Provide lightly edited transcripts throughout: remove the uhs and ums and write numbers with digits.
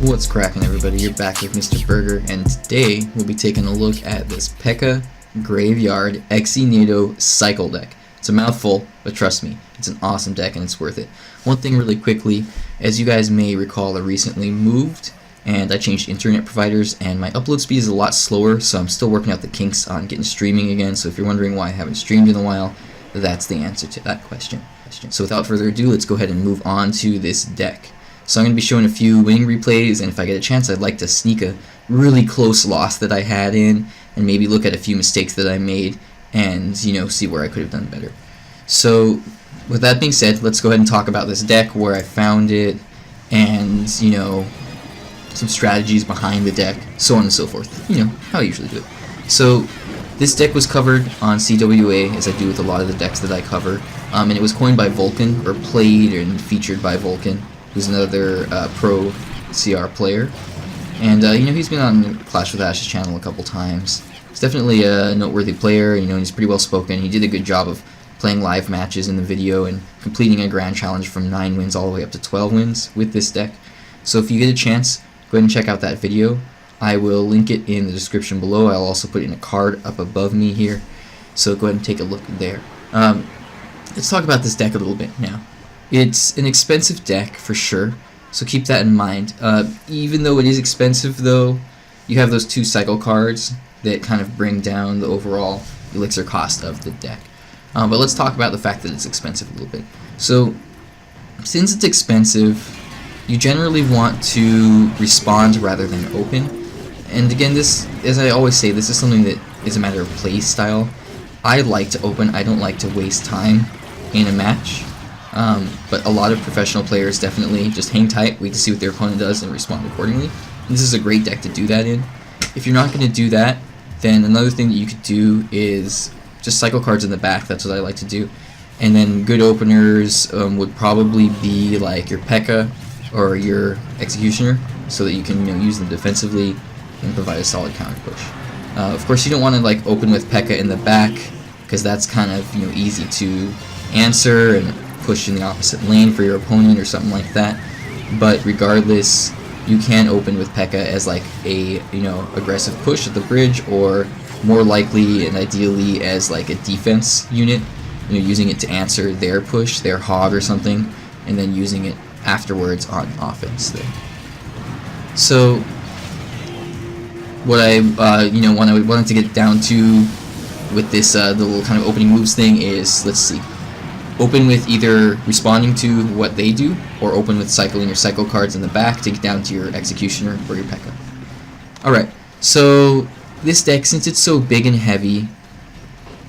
What's cracking, everybody? You're back with Mr. Berger, and today we'll be taking a look at this P.E.K.K.A Graveyard Exenado Cycle deck. It's a mouthful, but trust me, it's an awesome deck and it's worth it. One thing really quickly, as you guys may recall, I recently moved and I changed internet providers and my upload speed is a lot slower, so I'm still working out the kinks on getting streaming again. So if you're wondering why I haven't streamed in a while, that's the answer to that question. So without further ado, let's go ahead and move on to this deck. So I'm going to be showing a few winning replays, and if I get a chance, I'd like to sneak a really close loss that I had in, and maybe look at a few mistakes that I made, and, you know, see where I could have done better. So, with that being said, let's go ahead and talk about this deck, where I found it, and, you know, some strategies behind the deck, so on and so forth. You know, how I usually do it. So, this deck was covered on CWA, as I do with a lot of the decks that I cover, and it was coined by Vulkan, or played and featured by Vulkan, who's another pro CR player, and you know, he's been on Clash with Ash's channel a couple times. He's definitely a noteworthy player, you know, and he's pretty well spoken. He did a good job of playing live matches in the video and completing a grand challenge from 9 wins all the way up to 12 wins with this deck. So if you get a chance, go ahead and check out that video. I will link it in the description below. I'll also put it in a card up above me here, so go ahead and take a look there. Let's talk about this deck a little bit now. It's an expensive deck for sure, so keep that in mind. Even though it is expensive though, you have those 2 cycle cards that kind of bring down the overall elixir cost of the deck. But let's talk about the fact that it's expensive a little bit. So, since it's expensive, you generally want to respond rather than open. And again, this, as I always say, this is something that is a matter of play style. I like to open, I don't like to waste time in a match. But a lot of professional players definitely just hang tight, wait to see what their opponent does, and respond accordingly. And this is a great deck to do that in. If you're not going to do that, then another thing that you could do is just cycle cards in the back. That's what I like to do. And then good openers would probably be like your P.E.K.K.A or your Executioner, so that you can, you know, use them defensively and provide a solid counter push. Of course, you don't want to like open with P.E.K.K.A in the back, because that's kind of, you know, easy to answer and push in the opposite lane for your opponent or something like that. But regardless, you can open with P.E.K.K.A as like a, you know, aggressive push at the bridge, or more likely and ideally as like a defense unit, you know, using it to answer their push, their hog or something, and then using it afterwards on offense there. So what I you know, wanted to get down to with this the little kind of opening moves thing is, let's see, open with either responding to what they do, or open with cycling your cycle cards in the back to get down to your Executioner or your P.E.K.K.A. Alright, so this deck, since it's so big and heavy,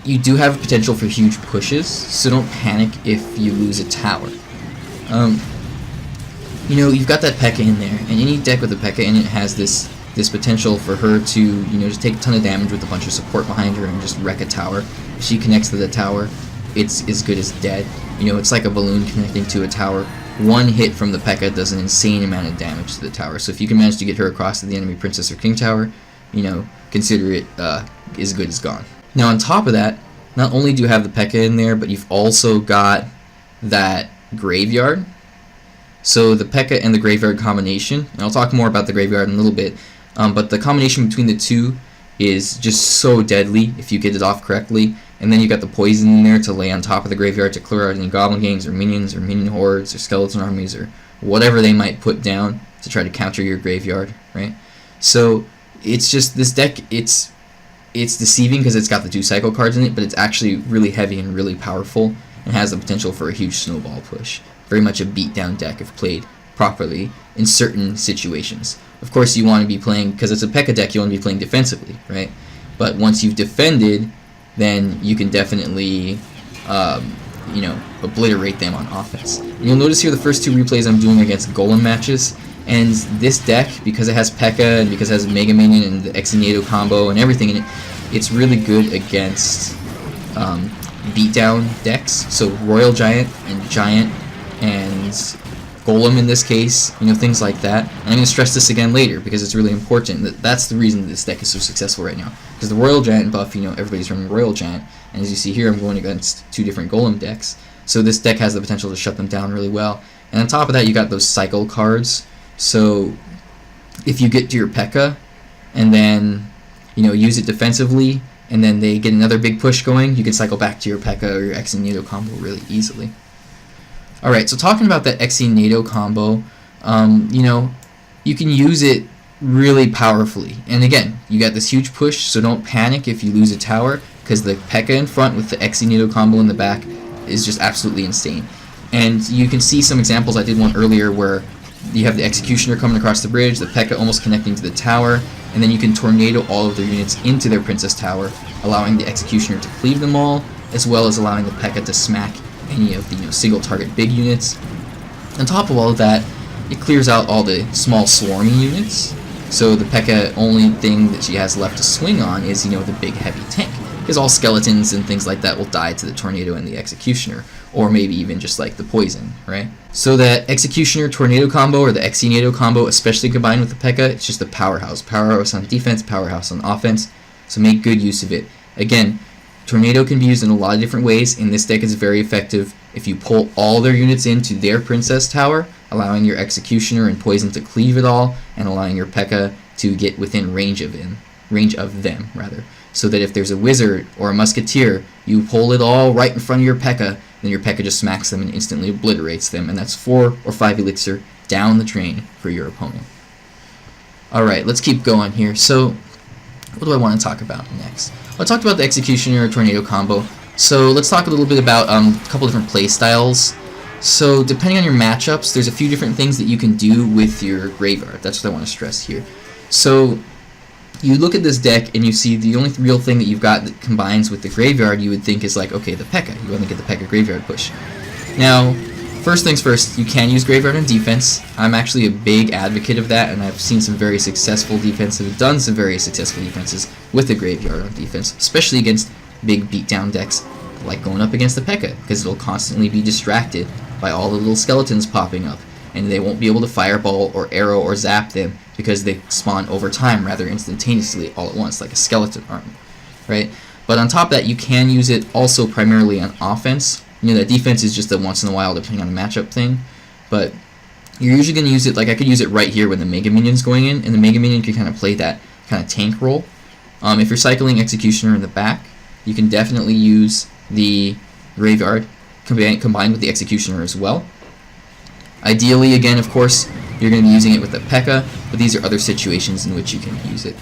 you do have potential for huge pushes, so don't panic if you lose a tower. You know, you've got that P.E.K.K.A in there, and any deck with a P.E.K.K.A in it has this potential for her to, you know, just take a ton of damage with a bunch of support behind her and just wreck a tower. If she connects to the tower, it's as good as dead. You know, it's like a balloon connecting to a tower. One hit from the P.E.K.K.A does an insane amount of damage to the tower. So if you can manage to get her across to the enemy princess or king tower, you know, consider it as good as gone. Now on top of that, not only do you have the P.E.K.K.A in there, but you've also got that graveyard. So the P.E.K.K.A and the graveyard combination, and I'll talk more about the graveyard in a little bit, but the combination between the two is just so deadly if you get it off correctly. And then you got the poison in there to lay on top of the graveyard to clear out any goblin gangs or minions or minion hordes or skeleton armies or whatever they might put down to try to counter your graveyard, right? So it's just, this deck, it's deceiving because it's got the 2 cycle cards in it, but it's actually really heavy and really powerful and has the potential for a huge snowball push. Very much a beatdown deck if played properly in certain situations. Of course, you want to be playing, because it's a P.E.K.K.A deck, you want to be playing defensively, right? But once you've defended, then you can definitely, you know, obliterate them on offense. And you'll notice here the first 2 replays I'm doing against Golem matches, and this deck, because it has P.E.K.K.A and because it has Mega Minion and the Exenado combo and everything in it, it's really good against beatdown decks. So Royal Giant and Golem in this case, you know, things like that. And I'm going to stress this again later because it's really important. That's the reason this deck is so successful right now. Because the Royal Giant buff, you know, everybody's running Royal Giant, and as you see here, I'm going against 2 different Golem decks. So this deck has the potential to shut them down really well. And on top of that, you got those cycle cards. So if you get to your P.E.K.K.A and then, you know, use it defensively, and then they get another big push going, you can cycle back to your P.E.K.K.A or your Exenado combo really easily. Alright, so talking about that Exenado combo, you know, you can use it really powerfully. And again, you got this huge push, so don't panic if you lose a tower, because the P.E.K.K.A in front with the Exenado combo in the back is just absolutely insane. And you can see some examples. I did one earlier where you have the Executioner coming across the bridge, the P.E.K.K.A almost connecting to the tower, and then you can tornado all of their units into their Princess Tower, allowing the Executioner to cleave them all, as well as allowing the P.E.K.K.A to smack any of the, you know, single target big units. On top of all of that, it clears out all the small swarming units, so the P.E.K.K.A only thing that she has left to swing on is, you know, the big heavy tank, because all skeletons and things like that will die to the Tornado and the Executioner, or maybe even just like the poison, right? So that Executioner Tornado combo, or the Exenado combo, especially combined with the P.E.K.K.A, it's just a powerhouse. Powerhouse on defense, powerhouse on offense, so make good use of it. Again, Tornado can be used in a lot of different ways. In this deck, it's very effective if you pull all their units into their Princess Tower, allowing your Executioner and Poison to cleave it all, and allowing your P.E.K.K.A to get within range of them, so that if there's a Wizard or a Musketeer, you pull it all right in front of your P.E.K.K.A, then your P.E.K.K.A just smacks them and instantly obliterates them, and that's 4 or 5 elixir down the train for your opponent. Alright, let's keep going here. So, what do I want to talk about next? Well, I talked about the Executioner Tornado combo, so let's talk a little bit about a couple different play styles. So, depending on your matchups, there's a few different things that you can do with your Graveyard. That's what I want to stress here. So, you look at this deck and you see the only real thing that you've got that combines with the Graveyard, you would think is like, okay, the P.E.K.K.A. You want to get the P.E.K.K.A Graveyard push. Now, first things first, you can use Graveyard on defense. I'm actually a big advocate of that, and I've seen some very successful defenses, done some very successful defenses with the Graveyard on defense, especially against big beatdown decks like going up against the P.E.K.K.A, because it'll constantly be distracted by all the little skeletons popping up, and they won't be able to fireball or arrow or zap them because they spawn over time rather instantaneously all at once, like a skeleton army, right? But on top of that, you can use it also primarily on offense. You know, that defense is just a once in a while depending on the matchup thing, but you're usually going to use it, like I could use it right here when the Mega Minion's going in, and the Mega Minion can kind of play that kind of tank role. If you're cycling Executioner in the back, you can definitely use the Graveyard combined with the Executioner as well. Ideally, again, of course, you're going to be using it with the P.E.K.K.A, but these are other situations in which you can use it.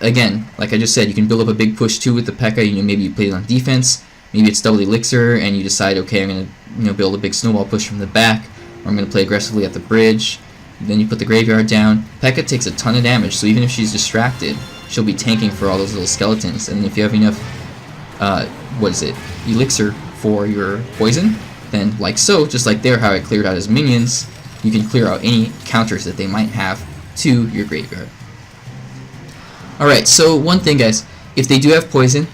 Again, like I just said, you can build up a big push too with the P.E.K.K.A. You know, maybe you play it on defense, maybe it's double elixir, and you decide, okay, I'm going to build a big snowball push from the back, or I'm going to play aggressively at the bridge. Then you put the Graveyard down. P.E.K.K.A takes a ton of damage, so even if she's distracted, she'll be tanking for all those little skeletons. And if you have enough, elixir for your poison, then like so, just like there, how I cleared out his minions, you can clear out any counters that they might have to your Graveyard. Alright, so one thing, guys, if they do have poison,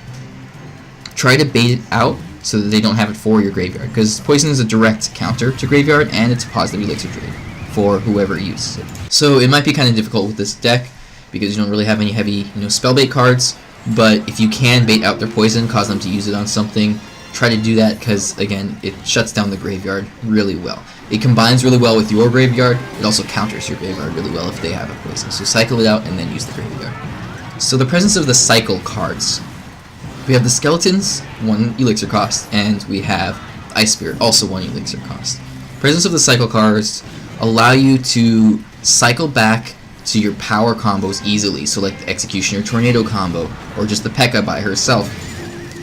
try to bait it out so that they don't have it for your Graveyard, because poison is a direct counter to Graveyard, and it's a positive elixir trade for whoever uses it. So it might be kind of difficult with this deck, because you don't really have any heavy, spell bait cards, but if you can bait out their poison, cause them to use it on something, try to do that, because again, it shuts down the Graveyard really well. It combines really well with your Graveyard, it also counters your Graveyard really well if they have a poison. So cycle it out and then use the Graveyard. So the presence of the cycle cards. We have the Skeletons, 1 elixir cost, and we have Ice Spirit, also 1 elixir cost. Presence of the cycle cards allow you to cycle back to your power combos easily, so like the Executioner Tornado combo, or just the P.E.K.K.A by herself.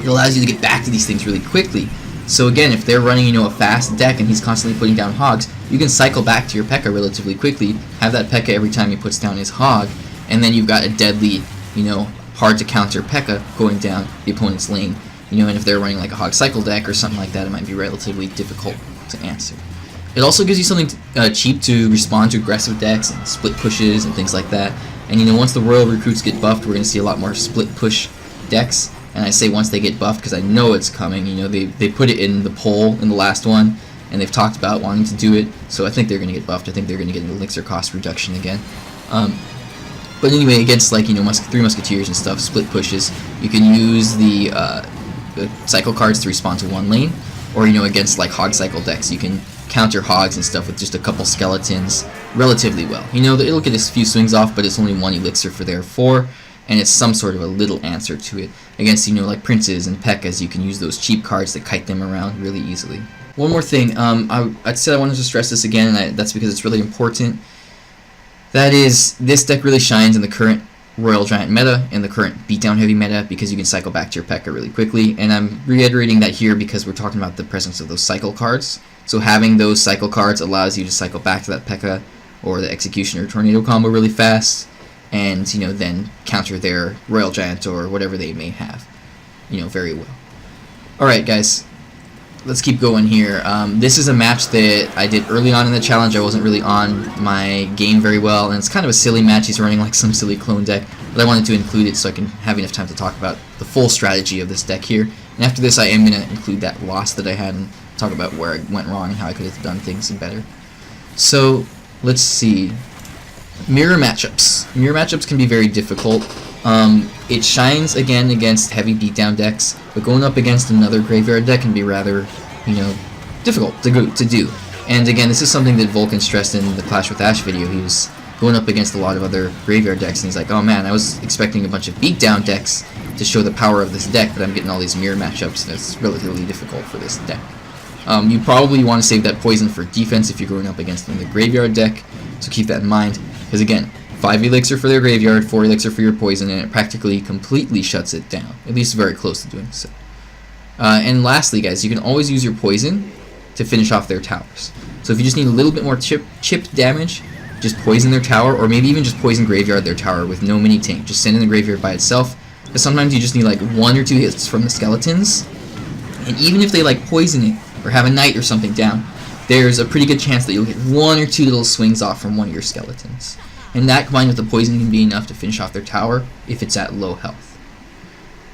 It allows you to get back to these things really quickly. So again, if they're running, a fast deck and he's constantly putting down hogs, you can cycle back to your P.E.K.K.A relatively quickly, have that P.E.K.K.A every time he puts down his hog, and then you've got a deadly, hard to counter P.E.K.K.A going down the opponent's lane. And if they're running like a hog cycle deck or something like that, it might be relatively difficult to answer. It also gives you something cheap to respond to aggressive decks and split pushes and things like that. And once the Royal Recruits get buffed, we're going to see a lot more split push decks. And I say once they get buffed because I know it's coming. They put it in the poll in the last one, and they've talked about wanting to do it. So I think they're going to get buffed. I think they're going to get an elixir cost reduction again. But anyway, against like 3 Musketeers and stuff, split pushes, you can use the cycle cards to respond to one lane, or against like hog cycle decks, you can counter hogs and stuff with just a couple skeletons relatively well. You know, it'll get a few swings off, but it's only 1 elixir for their 4, and it's some sort of a little answer to it. Against, you know, like princes and P.E.K.K.As, you can use those cheap cards that kite them around really easily. One more thing, I said I wanted to stress this again, and that's because it's really important. That is, this deck really shines in the current Royal Giant meta and the current beatdown-heavy meta because you can cycle back to your P.E.K.K.A really quickly, and I'm reiterating that here because we're talking about the presence of those cycle cards. So having those cycle cards allows you to cycle back to that P.E.K.K.A or the Executioner Tornado combo really fast, and, you know, then counter their Royal Giant or whatever they may have, you know, very well. Alright guys, let's keep going here. This is a match that I did early on in the challenge. I wasn't really on my game very well, and it's kind of a silly match. He's running like some silly clone deck, but I wanted to include it so I can have enough time to talk about the full strategy of this deck here. And after this I am going to include that loss that I had and talk about where I went wrong and how I could have done things better. So, let's see. Mirror matchups. Mirror matchups can be very difficult. It shines again against heavy beatdown decks, but going up against another graveyard deck can be rather, you know, difficult to do. And again, this is something that Vulkan stressed in the Clash with Ash video. He was going up against a lot of other graveyard decks, and he's like, oh man, I was expecting a bunch of beatdown decks to show the power of this deck, but I'm getting all these mirror matchups, and it's relatively difficult for this deck. You probably want to save that poison for defense if you're going up against another graveyard deck, so keep that in mind, because again, 5 elixir for their graveyard, 4 elixir for your poison, and it practically completely shuts it down, at least very close to doing so. And lastly guys, you can always use your poison to finish off their towers. So if you just need a little bit more chip damage, just poison their tower, or maybe even just poison graveyard their tower with no mini tank, just send in the graveyard by itself, because sometimes you just need like 1 or 2 hits from the skeletons, and even if they like poison it, or have a knight or something down, there's a pretty good chance that you'll get 1 or 2 little swings off from one of your skeletons. And that combined with the poison can be enough to finish off their tower if it's at low health.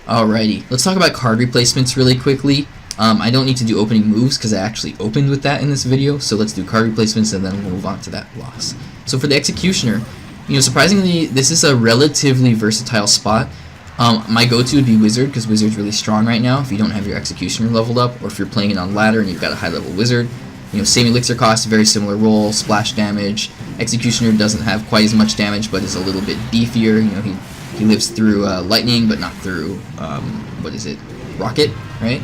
Alrighty, let's talk about card replacements really quickly. I don't need to do opening moves because I actually opened with that in this video, so let's do card replacements and then we'll move on to that loss. So for the Executioner, you know, surprisingly, this is a relatively versatile spot. My go-to would be Wizard, because Wizard's really strong right now if you don't have your Executioner leveled up, or if you're playing it on ladder and you've got a high-level Wizard. You know, same elixir cost, very similar role, splash damage. Executioner doesn't have quite as much damage, but is a little bit beefier. You know, he lives through lightning, but not through, what is it, rocket, right?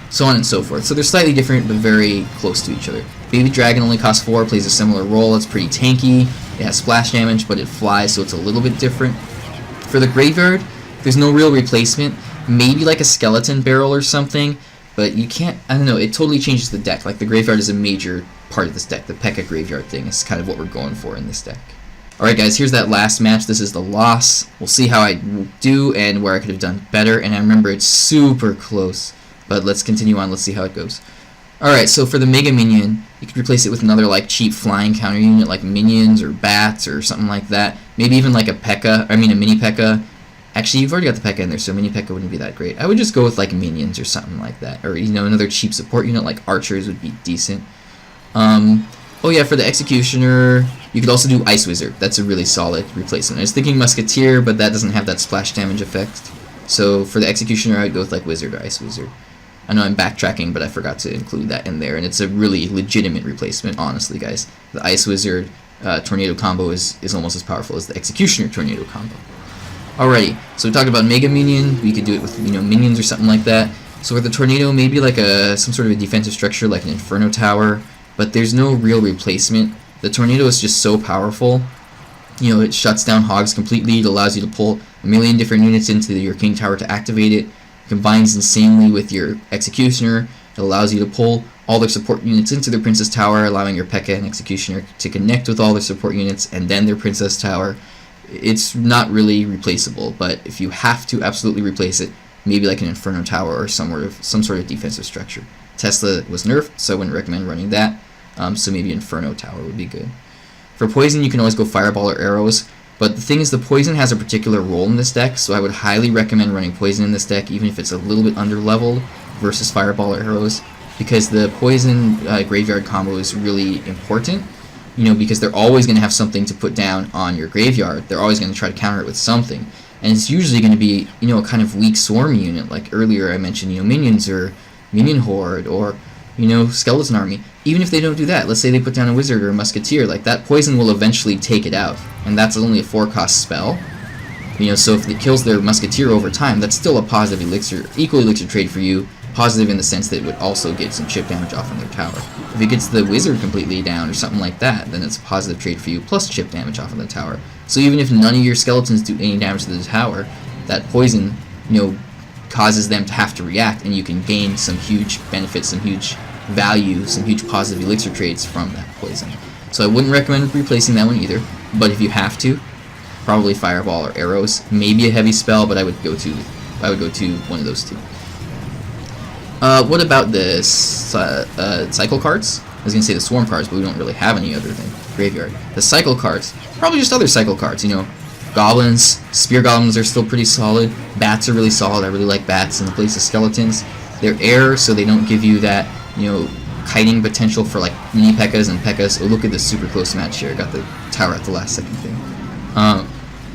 So on and so forth. So they're slightly different, but very close to each other. Baby Dragon only costs 4, plays a similar role. It's pretty tanky. It has splash damage, but it flies, so it's a little bit different. For the Graveyard, there's no real replacement. Maybe like a Skeleton Barrel or something, but you can't, I don't know, it totally changes the deck. Like the Graveyard is a major part of this deck. The P.E.K.K.A Graveyard thing is kind of what we're going for in this deck. Alright guys, here's that last match. This is the loss. We'll see how I do and where I could have done better. And I remember it's super close. But let's continue on. Let's see how it goes. Alright, so for the Mega Minion, you could replace it with another like cheap flying counter unit like Minions or Bats or something like that. Maybe even like a P.E.K.K.A, I mean a Mini P.E.K.K.A. Actually, you've already got the P.E.K.K.A in there, so Mini P.E.K.K.A wouldn't be that great. I would just go with like Minions or something like that. Or, you know, another cheap support unit like Archers would be decent. Oh yeah, for the Executioner, you could also do Ice Wizard. That's a really solid replacement. I was thinking Musketeer, but that doesn't have that splash damage effect. So for the Executioner, I would go with like Wizard or Ice Wizard. I know I'm backtracking, but I forgot to include that in there, and it's a really legitimate replacement, honestly, guys. The Ice Wizard Tornado combo is almost as powerful as the Executioner Tornado combo. Alrighty, so we talked about Mega Minion. We could do it with, you know, Minions or something like that. So with the Tornado, maybe like some sort of a defensive structure like an Inferno Tower, but there's no real replacement. The Tornado is just so powerful. You know, it shuts down Hogs completely. It allows you to pull a million different units into your King Tower to activate it. It combines insanely with your Executioner. It allows you to pull all their support units into their Princess Tower, allowing your P.E.K.K.A and Executioner to connect with all their support units and then their Princess Tower. It's not really replaceable, but if you have to absolutely replace it, maybe like an Inferno Tower or some sort of defensive structure. Tesla was nerfed, so I wouldn't recommend running that. So maybe Inferno Tower would be good. For Poison, you can always go Fireball or Arrows, but the thing is the Poison has a particular role in this deck, so I would highly recommend running Poison in this deck, even if it's a little bit under-leveled versus Fireball or Arrows, because the Poison Graveyard combo is really important, you know, because they're always going to have something to put down on your Graveyard. They're always going to try to counter it with something, and it's usually going to be, you know, a kind of weak Swarm unit, like earlier I mentioned, you know, Minions or Minion Horde, or you know, skeleton army. Even if they don't do that, let's say they put down a wizard or a musketeer, like that poison will eventually take it out, and that's only a 4-cost spell. You know, so if it kills their musketeer over time, that's still a positive elixir, equal elixir trade for you. Positive in the sense that it would also get some chip damage off on their tower. If it gets the wizard completely down or something like that, then it's a positive trade for you plus chip damage off of the tower. So even if none of your skeletons do any damage to the tower, that poison, you know, causes them to have to react, and you can gain some huge benefits, some huge value, some huge positive elixir trades from that poison. So I wouldn't recommend replacing that one either, but if you have to, probably fireball or arrows, maybe a heavy spell, but I would go to one of those two. What about the cycle cards? I was gonna say the swarm cards, but we don't really have any other than graveyard. The cycle cards, probably just other cycle cards, you know. Goblins, spear goblins are still pretty solid. Bats are really solid. I really like bats in the place of skeletons. They're air, so they don't give you that, you know, kiting potential for like mini P.E.K.K.As and P.E.K.K.As. Oh, look at this super close match here. I got the tower at the last second thing.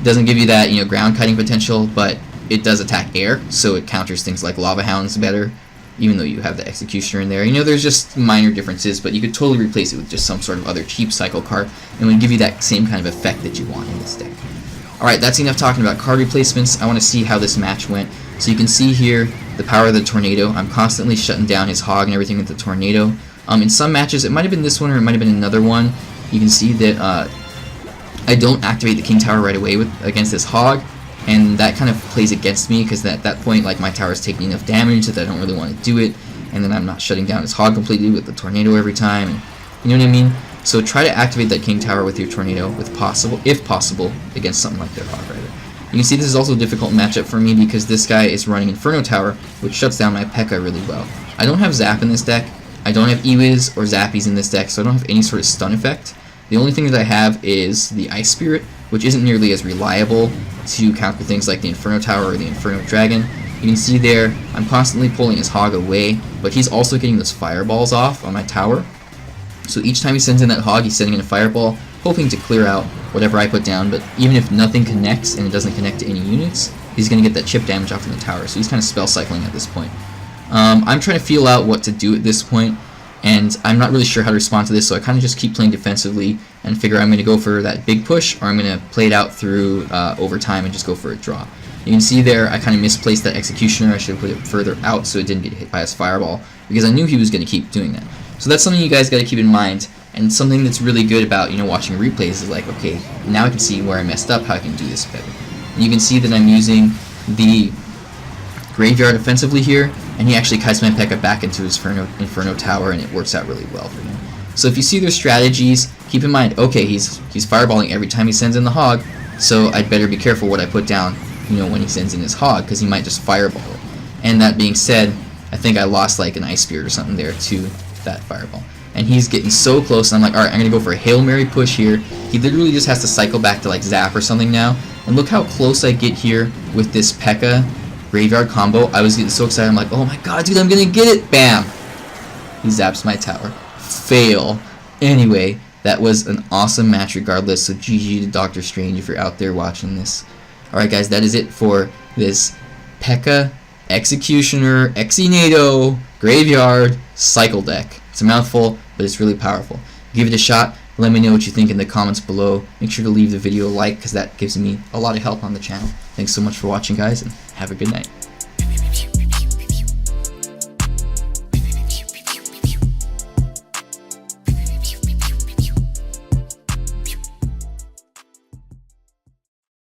Doesn't give you that, you know, ground kiting potential, but it does attack air, so it counters things like lava hounds better. Even though you have the executioner in there. You know, there's just minor differences, but you could totally replace it with just some sort of other cheap cycle card, and it would give you that same kind of effect that you want in this deck. Alright, that's enough talking about card replacements. I want to see how this match went. So you can see here the power of the tornado. I'm constantly shutting down his hog and everything with the tornado. In some matches, it might have been this one or it might have been another one. You can see that I don't activate the king tower right away against this hog. And that kind of plays against me, because at that point, like, my tower is taking enough damage that I don't really want to do it, and then I'm not shutting down his hog completely with the tornado every time. And, you know what I mean? So try to activate that king tower with your tornado, if possible, against something like their hog rider. You can see this is also a difficult matchup for me because this guy is running Inferno Tower, which shuts down my P.E.K.K.A really well. I don't have Zap in this deck. I don't have Ewiz or Zappies in this deck, so I don't have any sort of stun effect. The only thing that I have is the Ice Spirit, which isn't nearly as reliable to counter things like the Inferno Tower or the Inferno Dragon. You can see there, I'm constantly pulling his hog away, but he's also getting those fireballs off on my tower. So each time he sends in that hog, he's sending in a fireball, hoping to clear out whatever I put down, but even if nothing connects and it doesn't connect to any units, he's going to get that chip damage off of the tower, so he's kind of spell cycling at this point. I'm trying to feel out what to do at this point, and I'm not really sure how to respond to this, so I kind of just keep playing defensively and figure I'm going to go for that big push, or I'm going to play it out through overtime and just go for a draw. You can see there I kind of misplaced that Executioner. I should have put it further out so it didn't get hit by his fireball, because I knew he was going to keep doing that. So that's something you guys got to keep in mind, and something that's really good about, you know, watching replays is like, okay, now I can see where I messed up, how I can do this better. And you can see that I'm using the Graveyard offensively here, and he actually kites my P.E.K.K.A back into his Inferno Tower, and it works out really well for him. So if you see their strategies, keep in mind, okay, he's fireballing every time he sends in the hog, so I'd better be careful what I put down, you know, when he sends in his hog, because he might just fireball it. And that being said, I think I lost like an Ice Spirit or something there to that fireball. And he's getting so close, and I'm like, alright, I'm going to go for a Hail Mary push here. He literally just has to cycle back to like Zap or something now. And look how close I get here with this P.E.K.K.A Graveyard combo. I was getting so excited, I'm like, oh my god, dude, I'm going to get it! Bam! He zaps my tower. Fail. Anyway, that was an awesome match regardless, so GG to Dr. Strange if you're out there watching this. Alright guys, that is it for this P.E.K.K.A Executioner Exenado Graveyard Cycle deck. It's a mouthful, but it's really powerful. Give it a shot. Let me know what you think in the comments below. Make sure to leave the video a like, because that gives me a lot of help on the channel. Thanks so much for watching, guys, and have a good night.